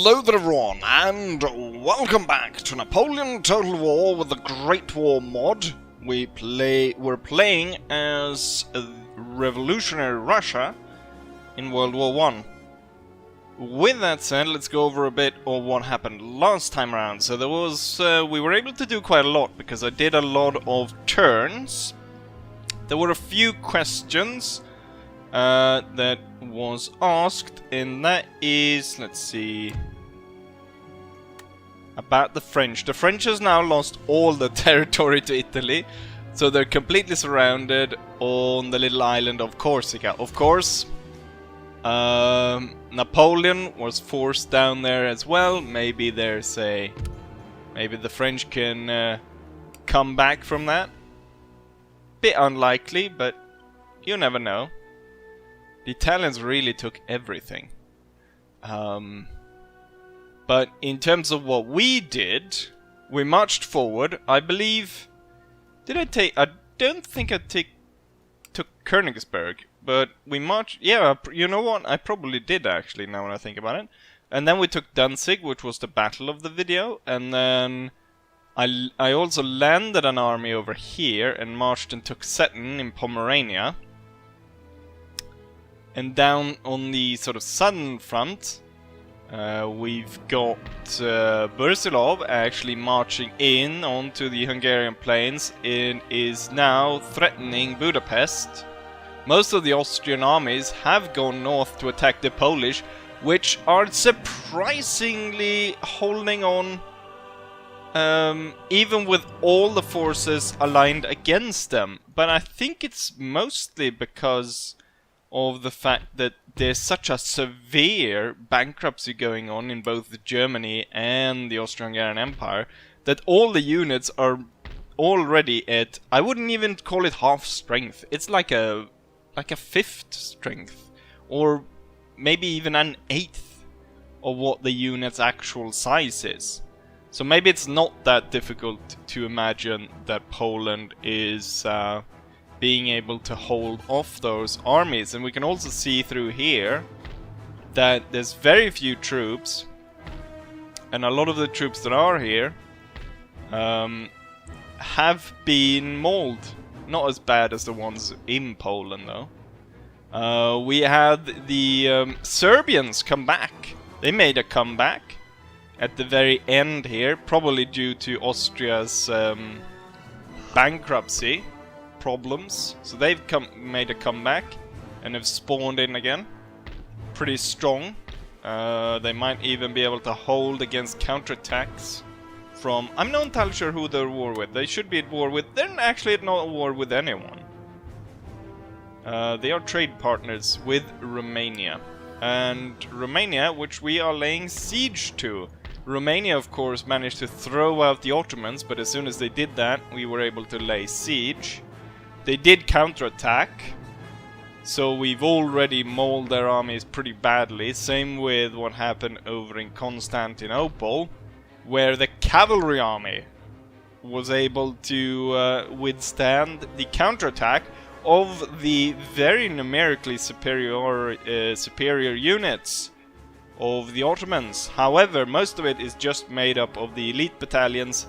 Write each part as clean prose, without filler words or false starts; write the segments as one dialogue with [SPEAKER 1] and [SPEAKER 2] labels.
[SPEAKER 1] Hello there everyone, and welcome back to Napoleon Total War with the Great War mod. We're playing as a revolutionary Russia in World War I. With that said, let's go over a bit of what happened last time around. So there was, we were able to do quite a lot because I did a lot of turns. There were a few questions that was asked, and that is, let's see, about the French. The French has now lost all the territory to Italy, so they're completely surrounded on the little island of Corsica. Of course, Napoleon was forced down there as well. Maybe there's maybe the French can come back from that. Bit unlikely, but you never know. The Italians really took everything. But in terms of what we did, we marched forward. I believe... I don't think I took Königsberg, but we marched... Yeah, you know what? I probably did actually, now when I think about it. And then we took Danzig, which was the battle of the video. And then I also landed an army over here and marched and took Stettin in Pomerania. And down on the sort of southern front, we've got Brusilov actually marching in onto the Hungarian plains and is now threatening Budapest. Most of the Austrian armies have gone north to attack the Polish, which are surprisingly holding on, even with all the forces aligned against them. But I think it's mostly because of the fact that there's such a severe bankruptcy going on in both Germany and the Austro-Hungarian Empire that all the units are already at, I wouldn't even call it half strength. It's like a fifth strength, or maybe even an eighth of what the unit's actual size is. So maybe it's not that difficult to imagine that Poland is being able to hold off those armies. And we can also see through here that there's very few troops, and a lot of the troops that are here have been mauled. Not as bad as the ones in Poland though. We had the Serbians come back. They made a comeback at the very end here, probably due to Austria's bankruptcy problems. So they've made a comeback and have spawned in again. Pretty strong. They might even be able to hold against counterattacks from... I'm not entirely sure who they're at war with. They should be at war with... They're actually not at war with anyone. They are trade partners with Romania. And Romania, which we are laying siege to. Romania, of course, managed to throw out the Ottomans, but as soon as they did that, we were able to lay siege. They did counterattack, so we've already mauled their armies pretty badly. Same with what happened over in Constantinople, where the cavalry army was able to withstand the counterattack of the very numerically superior units of the Ottomans. However, most of it is just made up of the elite battalions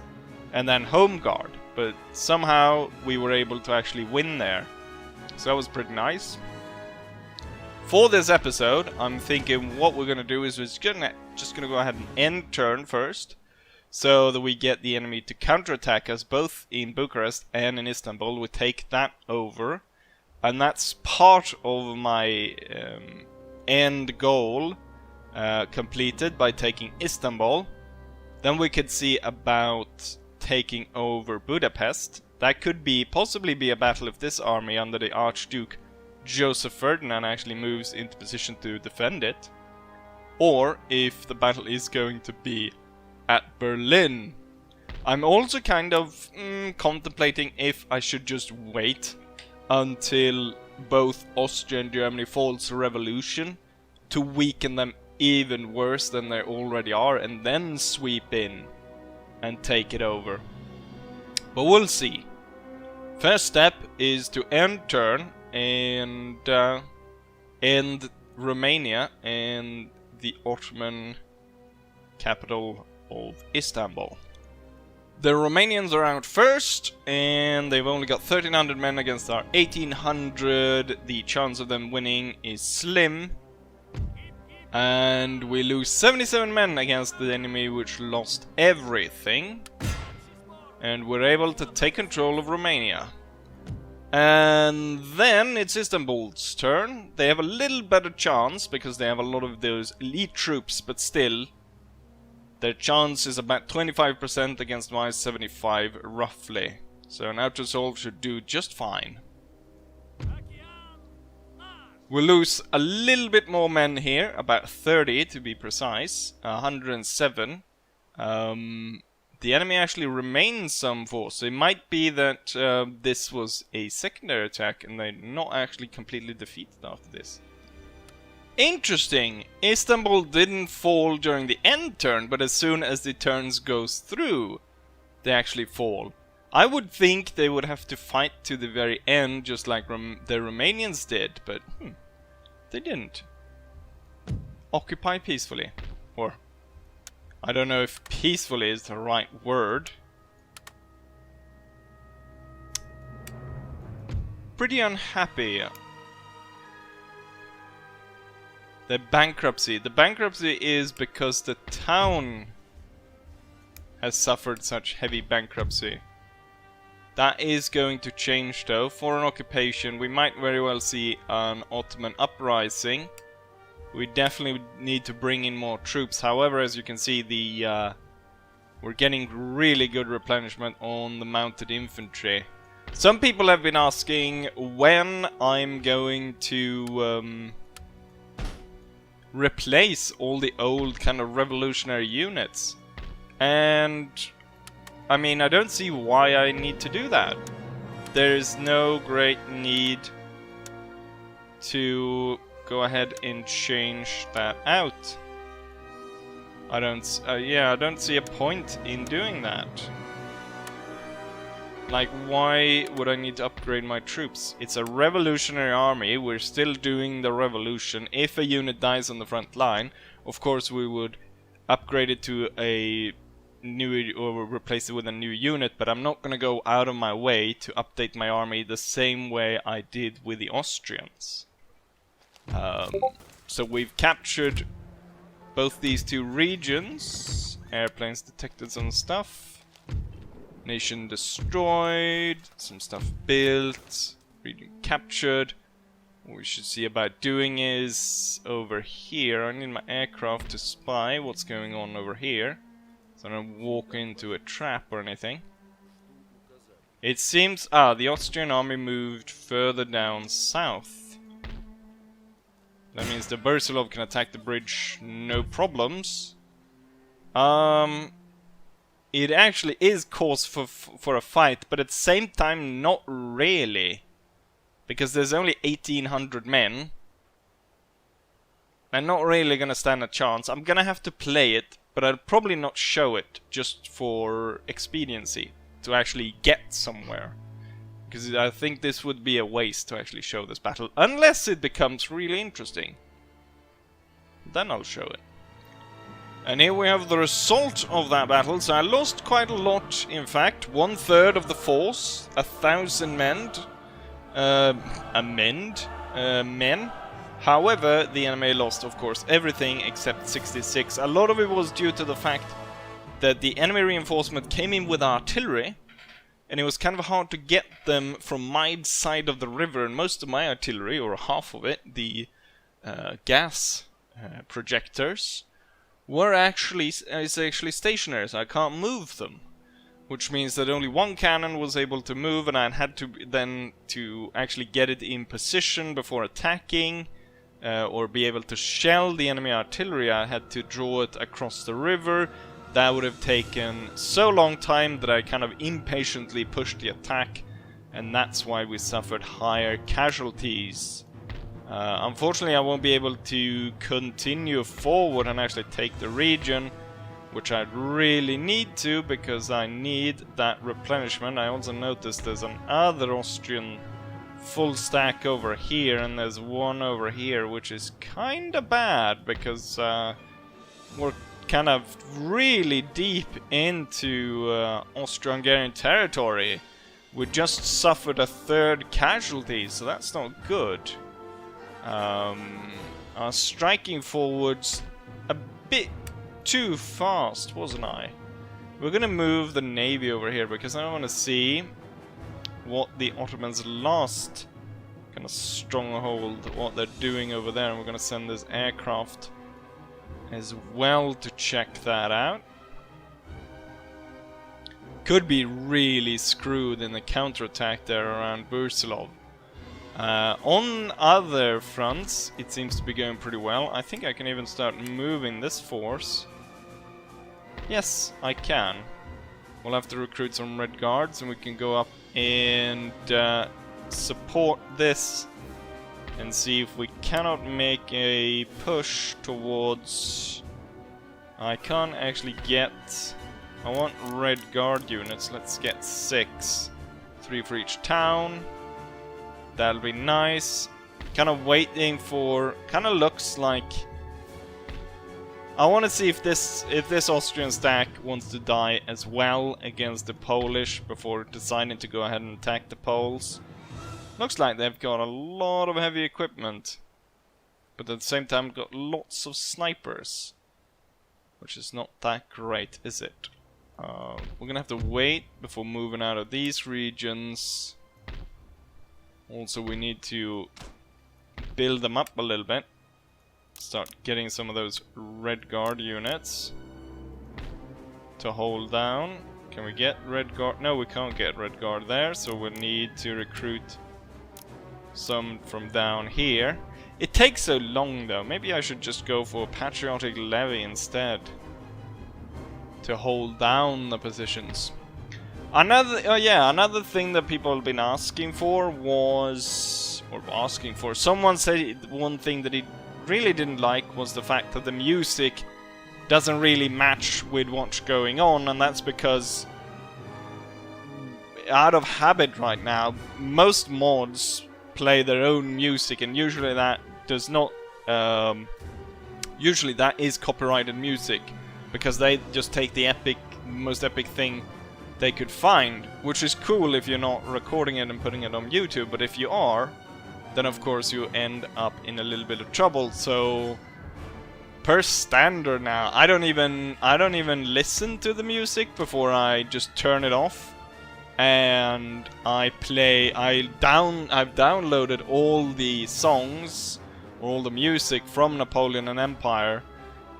[SPEAKER 1] and then home guard. But somehow we were able to actually win there. So that was pretty nice. For this episode, I'm thinking what we're going to do is we're just going to go ahead and end turn first, so that we get the enemy to counterattack us both in Bucharest and in Istanbul. We take that over. And that's part of my end goal completed by taking Istanbul. Then we could see about taking over Budapest. That could possibly be a battle if this army under the Archduke Joseph Ferdinand actually moves into position to defend it. Or if the battle is going to be at Berlin. I'm also kind of contemplating if I should just wait until both Austria and Germany falls to revolution to weaken them even worse than they already are, and then sweep in and take it over. But we'll see. First step is to end turn and end Romania and the Ottoman capital of Istanbul. The Romanians are out first, and they've only got 1,300 men against our 1,800. The chance of them winning is slim. And we lose 77 men against the enemy, which lost everything. And we're able to take control of Romania. And then it's Istanbul's turn. They have a little better chance, because they have a lot of those elite troops, but still... their chance is about 25% against my 75, roughly. So an out-resolve should do just fine. We'll lose a little bit more men here, about 30 to be precise, 107. The enemy actually remains some force. So it might be that this was a secondary attack and they're not actually completely defeated after this. Interesting! Istanbul didn't fall during the end turn, but as soon as the turns goes through, they actually fall. I would think they would have to fight to the very end, just like the Romanians did, but they didn't. Occupy peacefully. Or, I don't know if peacefully is the right word. Pretty unhappy. The bankruptcy. The bankruptcy is because the town has suffered such heavy bankruptcy. That is going to change though. For an occupation, we might very well see an Ottoman uprising. We definitely need to bring in more troops. However, as you can see, we're getting really good replenishment on the mounted infantry. Some people have been asking when I'm going to... replace all the old kind of revolutionary units. And I mean, I don't see why I need to do that. There's no great need to go ahead and change that out. I don't see a point in doing that. Like, why would I need to upgrade my troops? It's a revolutionary army, we're still doing the revolution. If a unit dies on the front line, of course we would upgrade it to a new, or replace it with a new unit, but I'm not gonna go out of my way to update my army the same way I did with the Austrians. So we've captured both these two regions, airplanes detected some stuff. Nation destroyed, some stuff built, region captured. What we should see about doing is over here. I need my aircraft to spy what's going on over here, so I don't walk into a trap or anything. It seems the Austrian army moved further down south. That means the Bersilov can attack the bridge, no problems. It actually is cause for a fight, but at the same time not really. Because there's only 1,800 men. I'm not really gonna stand a chance. I'm gonna have to play it, but I'll probably not show it just for expediency. To actually get somewhere. Because I think this would be a waste to actually show this battle. Unless it becomes really interesting. Then I'll show it. And here we have the result of that battle. So I lost quite a lot, in fact. 1/3 of the force, 1,000 men. Men. However, the enemy lost, of course, everything except 66. A lot of it was due to the fact that the enemy reinforcement came in with artillery. And it was kind of hard to get them from my side of the river. And most of my artillery, or half of it, the gas projectors, is actually stationary, so I can't move them. Which means that only one cannon was able to move, and I had to then to actually get it in position before attacking, or be able to shell the enemy artillery. I had to draw it across the river. That would have taken so long time that I kind of impatiently pushed the attack, and that's why we suffered higher casualties. Unfortunately, I won't be able to continue forward and actually take the region, which I really need to, because I need that replenishment. I also noticed there's another Austrian full stack over here, and there's one over here, which is kinda bad, because we're kind of really deep into Austro-Hungarian territory. We just suffered a third casualty, so that's not good. I was striking forwards a bit too fast, wasn't I? We're gonna move the navy over here because I want to see what the Ottomans' last kind of stronghold, what they're doing over there, and we're gonna send this aircraft as well to check that out. Could be really screwed in the counterattack there around Bursilov. On other fronts, it seems to be going pretty well. I think I can even start moving this force. Yes, I can. We'll have to recruit some Red Guards, and we can go up and support this and see if we cannot make a push towards... I can't actually get... I want Red Guard units. Let's get 6. 3 for each town. That'll be nice. Kind of waiting for... Kind of looks like... I want to see if this Austrian stack wants to die as well against the Polish before deciding to go ahead and attack the Poles. Looks like they've got a lot of heavy equipment, but at the same time got lots of snipers, which is not that great, is it? We're gonna have to wait before moving out of these regions. Also, we need to build them up a little bit. Start getting some of those Red Guard units to hold down. Can we get Red Guard? No, we can't get Red Guard there, so we'll need to recruit some from down here. It takes so long though. Maybe I should just go for a patriotic levy instead to hold down the positions. Another thing that people have been asking for was... Someone said one thing that he really didn't like was the fact that the music doesn't really match with what's going on, and that's because out of habit right now, most mods play their own music, and usually that does not... usually that is copyrighted music, because they just take the most epic thing they could find, which is cool if you're not recording it and putting it on YouTube, but if you are, then of course you end up in a little bit of trouble. So per standard now, I don't even listen to the music before I just turn it off, and I've downloaded all the songs, all the music from Napoleon and Empire,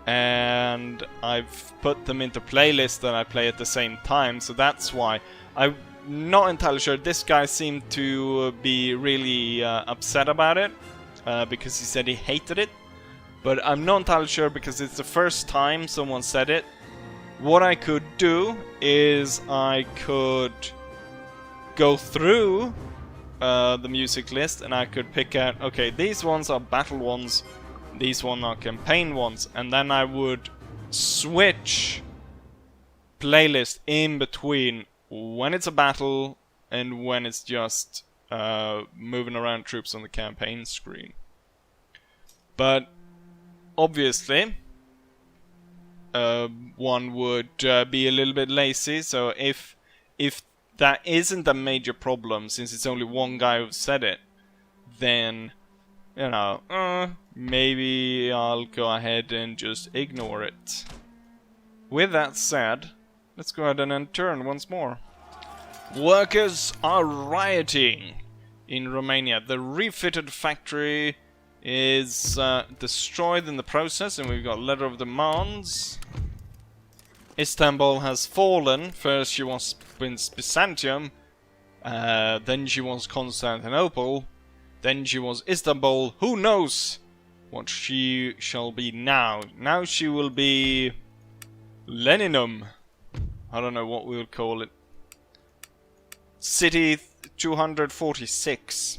[SPEAKER 1] and I've put them into playlists that I play at the same time, so that's why. I'm not entirely sure. This guy seemed to be really upset about it, because he said he hated it, but I'm not entirely sure because it's the first time someone said it. What I could do is I could go through the music list, and I could pick out, okay, these ones are battle ones, these ones are campaign ones, and then I would switch playlist in between when it's a battle and when it's just moving around troops on the campaign screen. But obviously one would be a little bit lazy, so if that isn't a major problem, since it's only one guy who said it, then, you know, maybe I'll go ahead and just ignore it. With that said, let's go ahead and turn once more. Workers are rioting in Romania. The refitted factory is destroyed in the process, and we've got letter of demands. Istanbul has fallen. First she was Byzantium, then she was Constantinople, then she was Istanbul. Who knows what she shall be now? Now she will be Leninum. I don't know what we'll call it. City 246.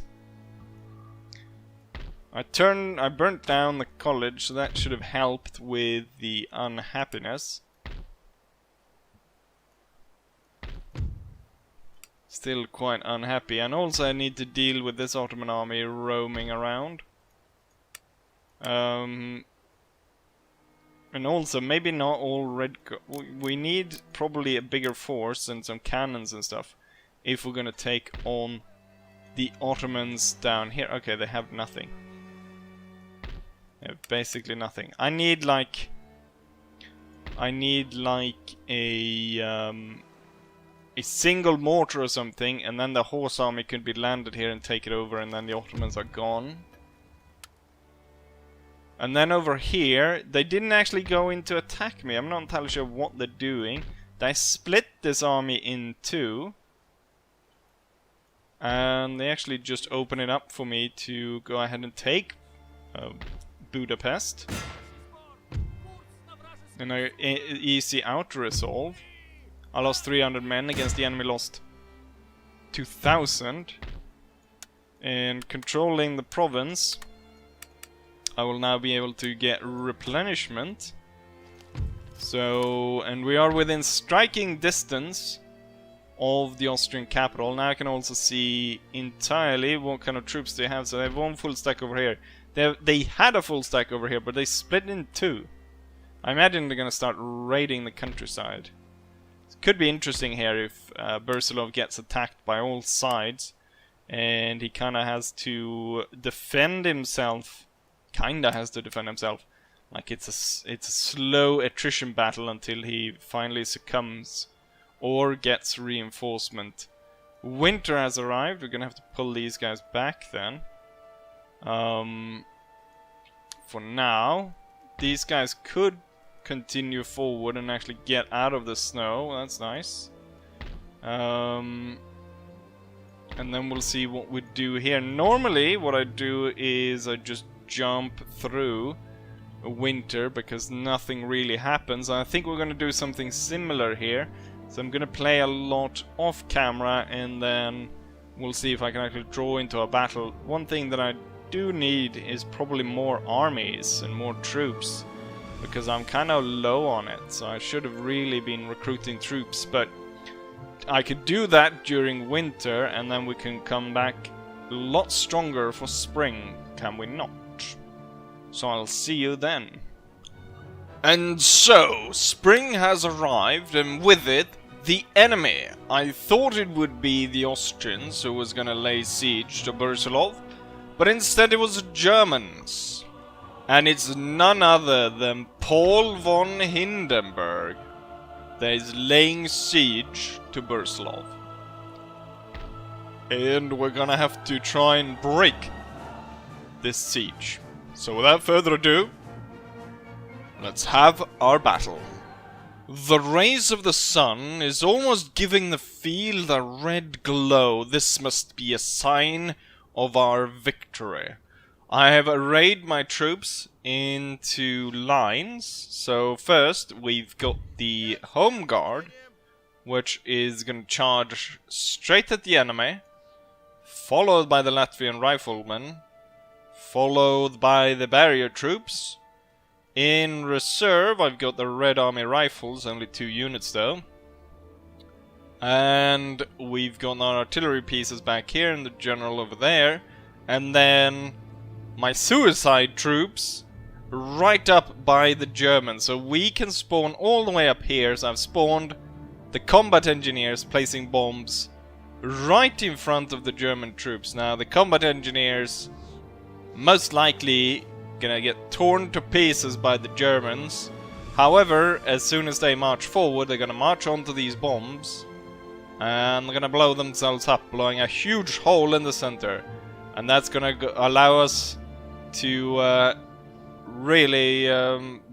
[SPEAKER 1] I burnt down the college, so that should have helped with the unhappiness. Still quite unhappy, and also I need to deal with this Ottoman army roaming around. And also, maybe not all red... We need probably a bigger force and some cannons and stuff if we're gonna take on the Ottomans down here. Okay, they have nothing. They have basically nothing. I need like a single mortar or something, and then the horse army could be landed here and take it over, and then the Ottomans are gone. And then over here, they didn't actually go in to attack me. I'm not entirely sure what they're doing. They split this army in two. And they actually just open it up for me to go ahead and take Budapest. And an easy out-resolve. I lost 300 men against the enemy lost 2,000. And controlling the province, I will now be able to get replenishment. So, and we are within striking distance of the Austrian capital. Now I can also see entirely what kind of troops they have. So they have one full stack over here. They had a full stack over here, but they split in two. I imagine they're gonna start raiding the countryside. It could be interesting here if Bersilov gets attacked by all sides, and he kinda has to defend himself. Like it's a slow attrition battle until he finally succumbs or gets reinforcement. Winter has arrived. We're gonna have to pull these guys back then. For now, these guys could continue forward and actually get out of the snow. That's nice. And then we'll see what we do here. Normally, what I do is I just jump through winter because nothing really happens. I think we're gonna do something similar here. So I'm gonna play a lot off camera, and then we'll see if I can actually draw into a battle. One thing that I do need is probably more armies and more troops, because I'm kind of low on it. So I should have really been recruiting troops, but I could do that during winter, and then we can come back a lot stronger for spring, can we not? So I'll see you then. And so, spring has arrived, and with it, the enemy. I thought it would be the Austrians who was gonna lay siege to Bersilov, but instead it was the Germans. And it's none other than Paul von Hindenburg that is laying siege to Bersilov. And we're gonna have to try and break this siege. So without further ado, let's have our battle. The rays of the sun is almost giving the field a red glow. This must be a sign of our victory. I have arrayed my troops into lines. So first we've got the Home Guard, which is going to charge straight at the enemy, followed by the Latvian riflemen, followed by the barrier troops. In reserve, I've got the Red Army rifles, only 2 units though. And we've got our artillery pieces back here and the general over there. And then my suicide troops right up by the Germans. So we can spawn all the way up here. So I've spawned the combat engineers placing bombs right in front of the German troops. Now the combat engineers most likely gonna get torn to pieces by the Germans. However, as soon as they march forward, they're gonna march onto these bombs and they're gonna blow themselves up, blowing a huge hole in the center. And that's gonna allow us to really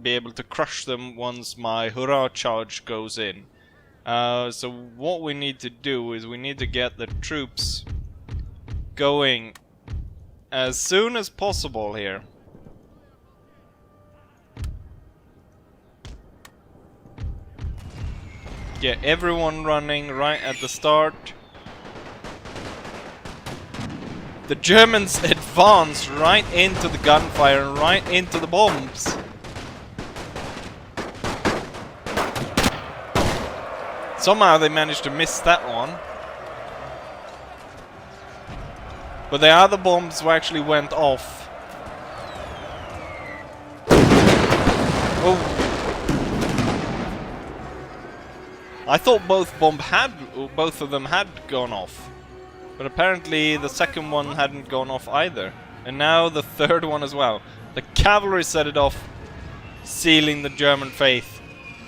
[SPEAKER 1] be able to crush them once my hurrah charge goes in. So what we need to do is we need to get the troops going as soon as possible here. Get everyone running right at the start. The Germans advance right into the gunfire and right into the bombs. Somehow they managed to miss that one. But the other bombs actually went off. Oh, I thought both of them had gone off. But apparently the second one hadn't gone off either. And now the third one as well. The cavalry set it off, sealing the German faith,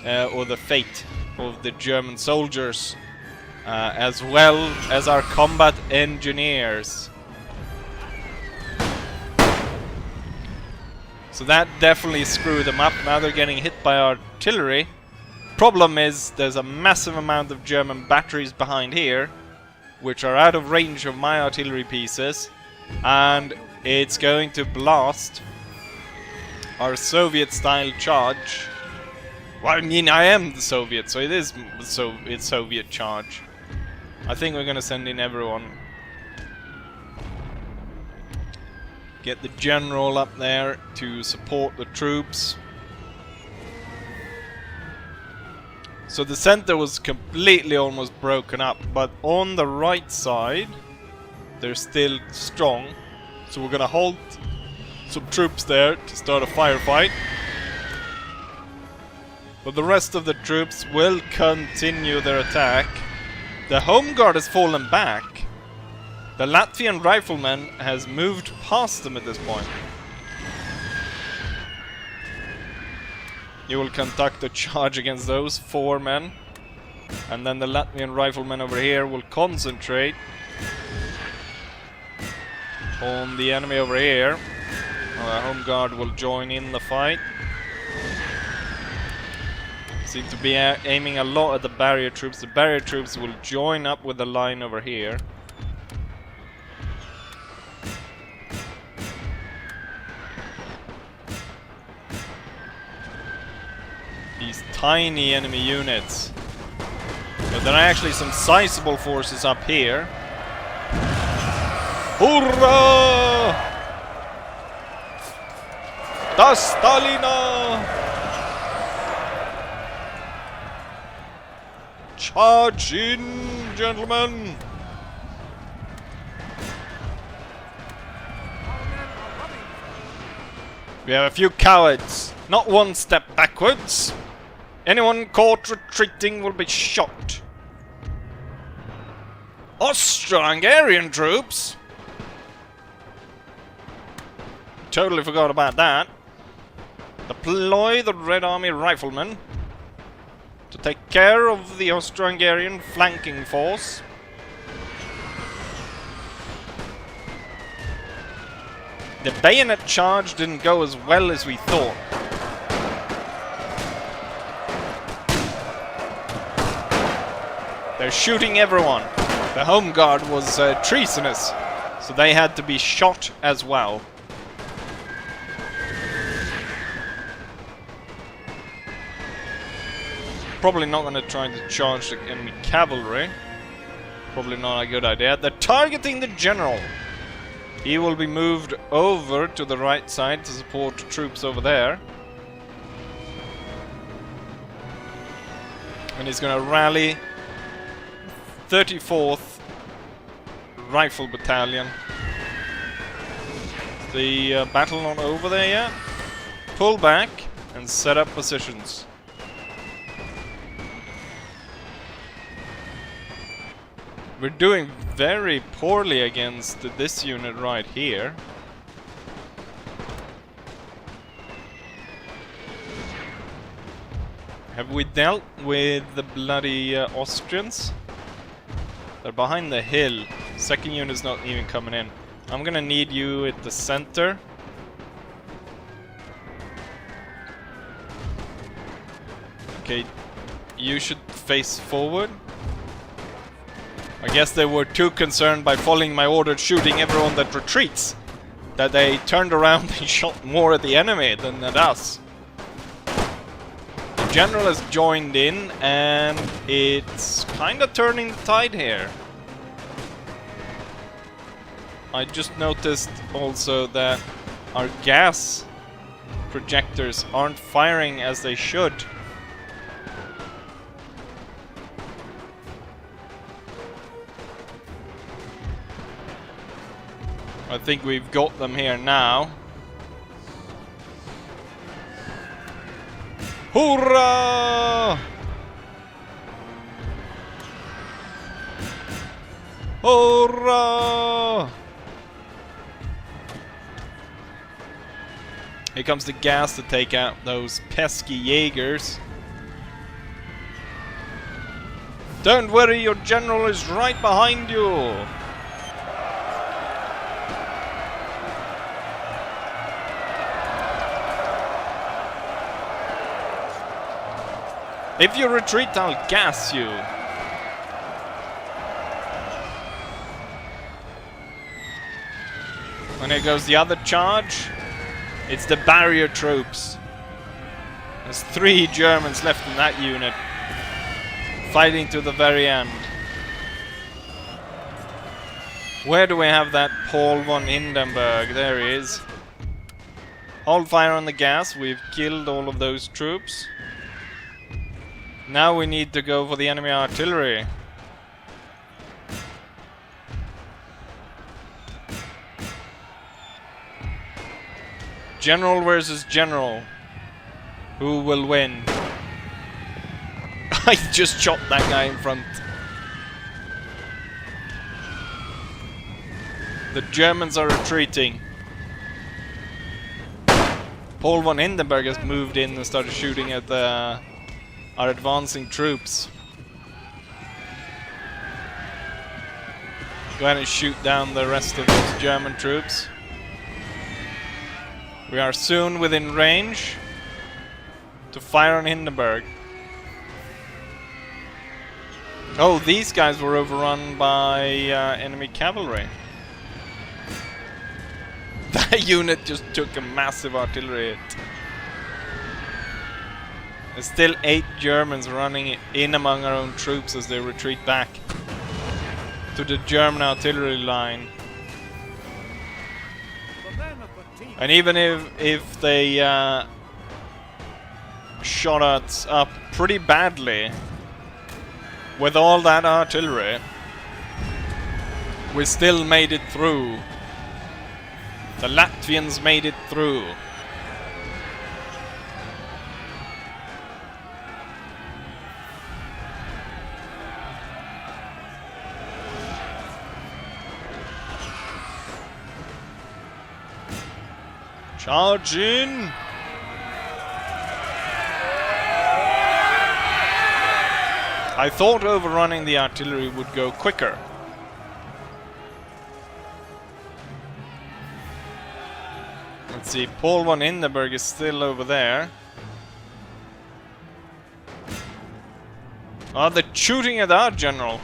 [SPEAKER 1] or the fate of the German soldiers, as well as our combat engineers. So that definitely screwed them up. Now they're getting hit by artillery. Problem is, there's a massive amount of German batteries behind here, which are out of range of my artillery pieces, and it's going to blast our Soviet-style charge. Well, I mean, I am the Soviet, so it's Soviet charge. I think we're gonna send in everyone. Get the general up there to support the troops. So the center was completely almost broken up, but on the right side they're still strong. So we're gonna halt some troops there to start a firefight. But the rest of the troops will continue their attack. The home guard has fallen back. The Latvian rifleman has moved past them at this point. You will conduct a charge against those 4 men. And then the Latvian riflemen over here will concentrate on the enemy over here. The home guard will join in the fight. Seem to be aiming a lot at the barrier troops. The barrier troops will join up with the line over here. These tiny enemy units. But there are actually some sizable forces up here. Hurrah! Das Stalina! Charge in, gentlemen! We have a few cowards. Not one step backwards. Anyone caught retreating will be shot. Austria-Hungarian troops? Totally forgot about that. Deploy the Red Army riflemen to take care of the Austro-Hungarian flanking force. The bayonet charge didn't go as well as we thought. They're shooting everyone. The home guard was treasonous, so they had to be shot as well. Probably not going to try to charge the enemy cavalry. Probably not a good idea. They're targeting the general. He will be moved over to the right side to support troops over there. And he's going to rally 34th Rifle Battalion. The battle not over there yet. Pull back and set up positions. We're doing very poorly against this unit right here. Have we dealt with the bloody Austrians? They're behind the hill. Second unit's not even coming in. I'm gonna need you at the center. Okay, you should face forward. I guess they were too concerned by following my order shooting everyone that retreats that they turned around and shot more at the enemy than at us. The general has joined in and it's kind of turning the tide here. I just noticed also that our gas projectors aren't firing as they should. I think we've got them here now. Hoorah! Hurrah! Here comes the gas to take out those pesky Jaegers. Don't worry, your general is right behind you. If you retreat, I'll gas you. And here goes the other charge. It's the barrier troops. There's 3 Germans left in that unit. Fighting to the very end. Where do we have that Paul von Hindenburg? There he is. Hold fire on the gas. We've killed all of those troops. Now we need to go for the enemy artillery. General versus general. Who will win? I just shot that guy in front. The Germans are retreating. Paul von Hindenburg has moved in and started shooting at our advancing troops. Go ahead and shoot down the rest of those German troops. We are soon within range to fire on Hindenburg. Oh, these guys were overrun by enemy cavalry. That unit just took a massive artillery hit. There's still 8 Germans running in among our own troops as they retreat back to the German artillery line. And even if they shot us up pretty badly with all that artillery, we still made it through. The Latvians made it through. Charge in! I thought overrunning the artillery would go quicker. Let's see, Paul von Hindenburg is still over there. Oh, they're shooting at our general.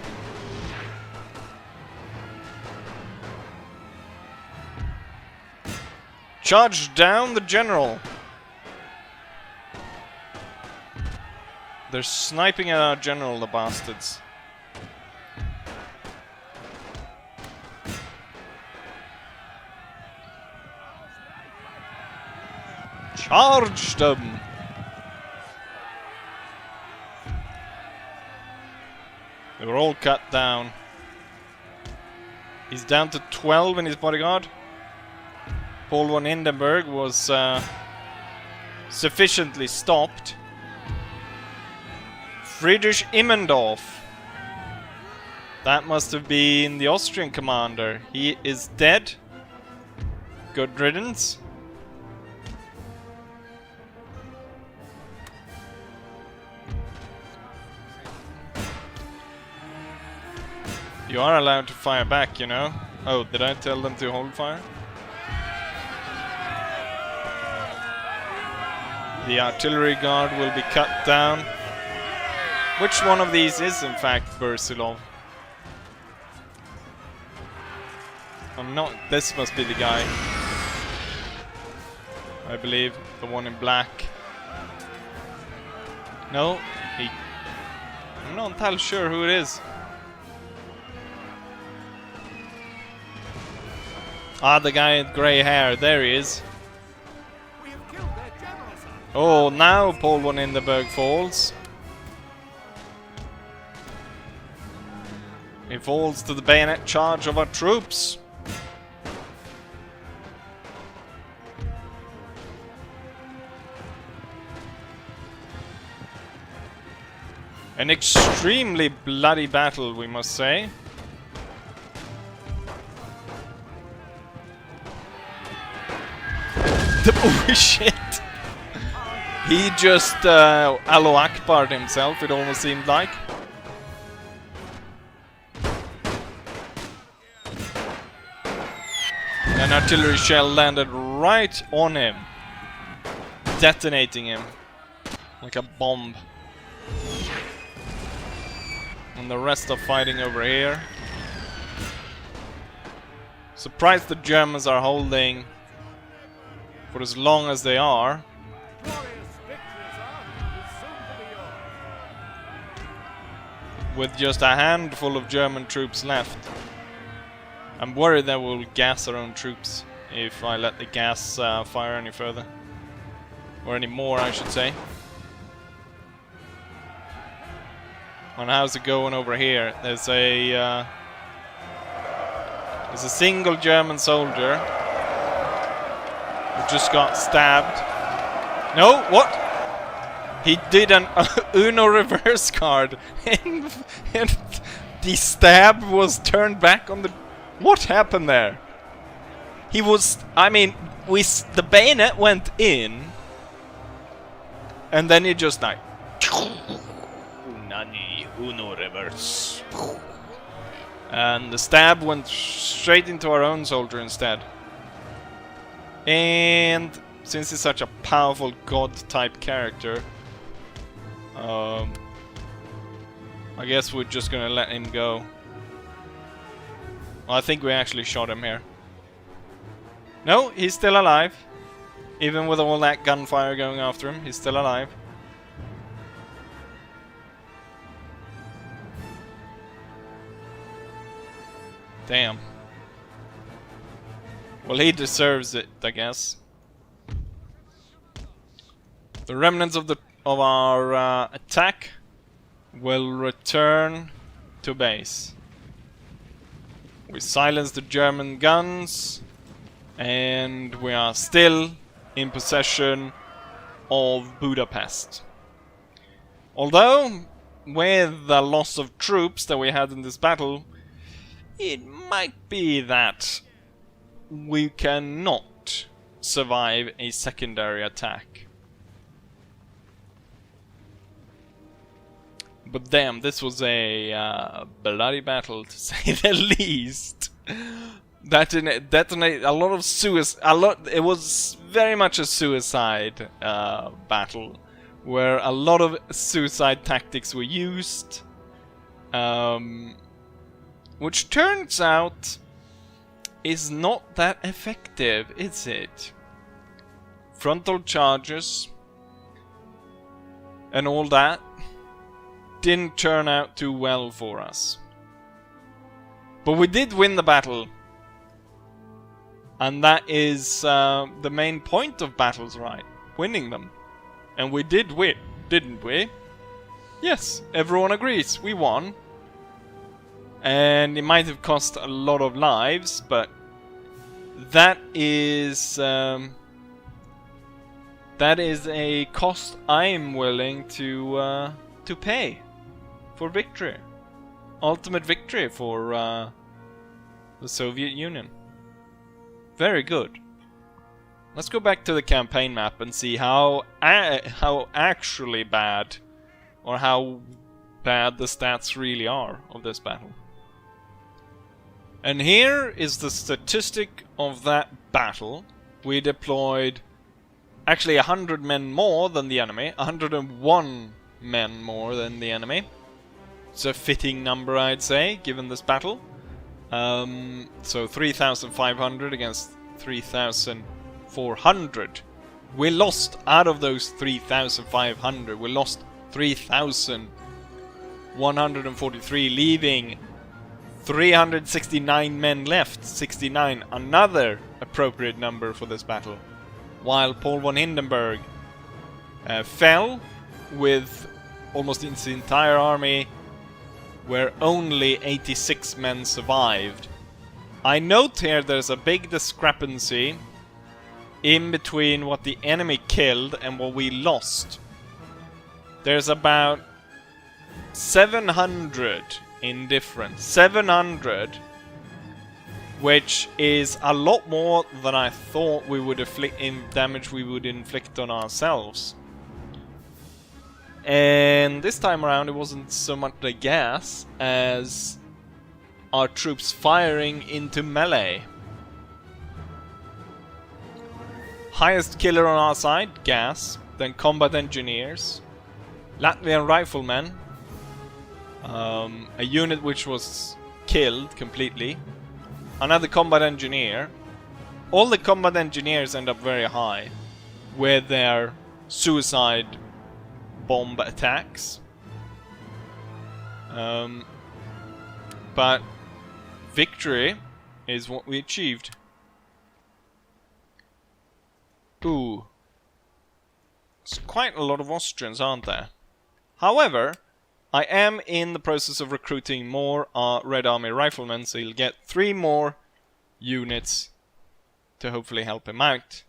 [SPEAKER 1] Charge down the general. They're sniping at our general, the bastards. Charge them! They were all cut down. He's down to 12 in his bodyguard. Paul von Hindenburg was sufficiently stopped. Friedrich Immendorf. That must have been the Austrian commander. He is dead. Good riddance. You are allowed to fire back, you know. Oh, did I tell them to hold fire? The artillery guard will be cut down. Which one of these is in fact Bersilov? I'm not... This must be the guy. I believe. The one in black. No, I'm not entirely sure who it is. Ah, the guy with grey hair. There he is. Oh, now Paul von Hindenburg falls. He falls to the bayonet charge of our troops. An extremely bloody battle, we must say. Oh shit! He just Allahu Akbar'd himself, it almost seemed like. An artillery shell landed right on him, detonating him like a bomb. And the rest are fighting over here. Surprised the Germans are holding for as long as they are. With just a handful of German troops left. I'm worried that we'll gas our own troops if I let the gas fire any further. Or any more, I should say. And how's it going over here? There's a single German soldier who just got stabbed. No, what? He did an Uno reverse card, and the stab was turned back on the. What happened there? He was. I mean, the bayonet went in, and then he just like. Nani Uno reverse. And the stab went straight into our own soldier instead. And since he's such a powerful god-type character, I guess we're just gonna let him go. Well, I think we actually shot him here. No, he's still alive. Even with all that gunfire going after him, he's still alive. Damn. Well, he deserves it, I guess. The remnants of our attack will return to base. We silenced the German guns, and we are still in possession of Budapest. Although, with the loss of troops that we had in this battle, it might be that we cannot survive a secondary attack. But damn, this was a bloody battle, to say the least. Detonate a lot of suicide. It was very much a suicide battle, where a lot of suicide tactics were used, which turns out is not that effective, is it? Frontal charges and all that didn't turn out too well for us. But we did win the battle. And that is the main point of battles, right? Winning them. And we did win, didn't we? Yes, everyone agrees, we won. And it might have cost a lot of lives, but that is a cost I'm willing to pay for victory. Ultimate victory for the Soviet Union. Very good. Let's go back to the campaign map and see how actually bad, or how bad the stats really are of this battle. And here is the statistic of that battle. We deployed actually 100 men more than the enemy, 101 men more than the enemy. It's a fitting number, I'd say, given this battle. So 3,500 against 3,400. We lost, out of those 3,500, we lost 3,143, leaving 369 men left. 69, another appropriate number for this battle. While Paul von Hindenburg fell with almost his entire army, where only 86 men survived. I note here there's a big discrepancy in between what the enemy killed and what we lost. There's about 700 in difference. 700 which is a lot more than I thought we would damage we would inflict on ourselves. And this time around it wasn't so much the gas as our troops firing into melee. Highest killer on our side, gas, then combat engineers, Latvian riflemen, a unit which was killed completely, another combat engineer. All the combat engineers end up very high with their suicide bomb attacks. But victory is what we achieved. Ooh. It's quite a lot of Austrians, aren't there? However, I am in the process of recruiting more Red Army riflemen, so he'll get 3 more units to hopefully help him out.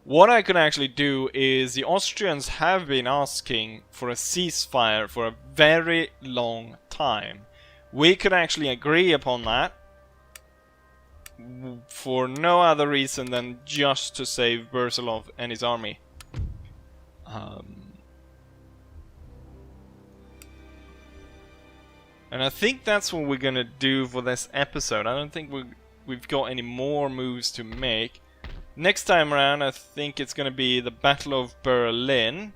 [SPEAKER 1] What I can actually do is the Austrians have been asking for a ceasefire for a very long time. We could actually agree upon that for no other reason than just to save Bersilov and his army. And I think that's what we're gonna do for this episode. I don't think we've got any more moves to make. Next time around I think it's gonna be the Battle of Berlin,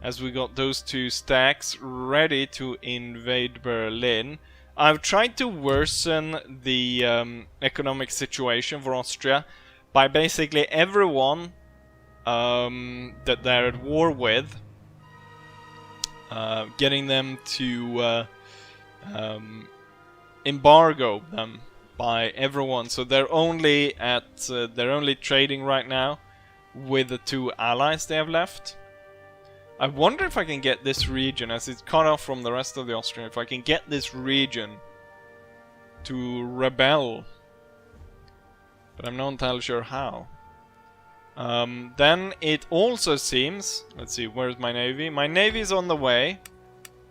[SPEAKER 1] as we got those 2 stacks ready to invade Berlin. I've tried to worsen the economic situation for Austria by basically everyone that they're at war with, getting them to embargo them by everyone. So they're only trading right now with the 2 allies they have left. I wonder if I can get this region, as it's cut off from the rest of the Austrian, if I can get this region to rebel. But I'm not entirely sure how. Then it also seems... Let's see, where's my navy? My navy is on the way.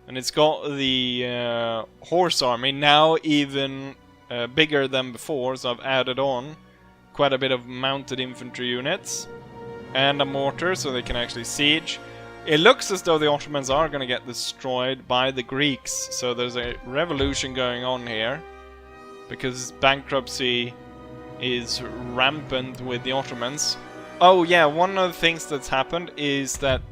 [SPEAKER 1] And it's got the horse army, now even bigger than before, so I've added on quite a bit of mounted infantry units. And a mortar, so they can actually siege. It looks as though the Ottomans are going to get destroyed by the Greeks, so there's a revolution going on here, because bankruptcy is rampant with the Ottomans. Oh yeah, one of the things that's happened is that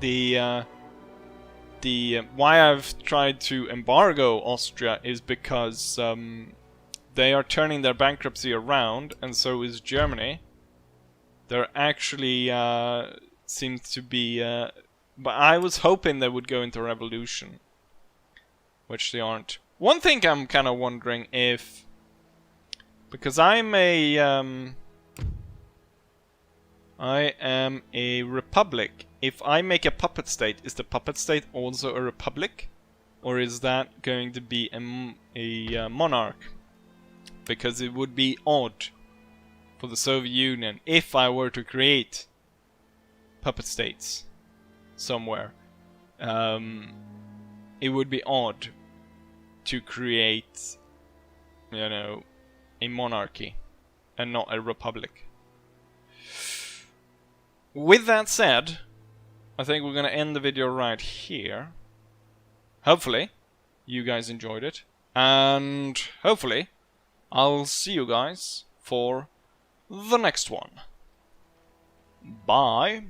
[SPEAKER 1] why I've tried to embargo Austria is because they are turning their bankruptcy around, and so is Germany. There actually seems to be... but I was hoping they would go into a revolution, which they aren't. One thing I'm kind of wondering if... Because I am a republic. If I make a puppet state, is the puppet state also a republic? Or is that going to be a monarch? Because it would be odd for the Soviet Union if I were to create puppet states somewhere. It would be odd to create, you know, a monarchy and not a republic. With that said, I think we're gonna end the video right here. Hopefully you guys enjoyed it, and hopefully I'll see you guys for the next one. Bye.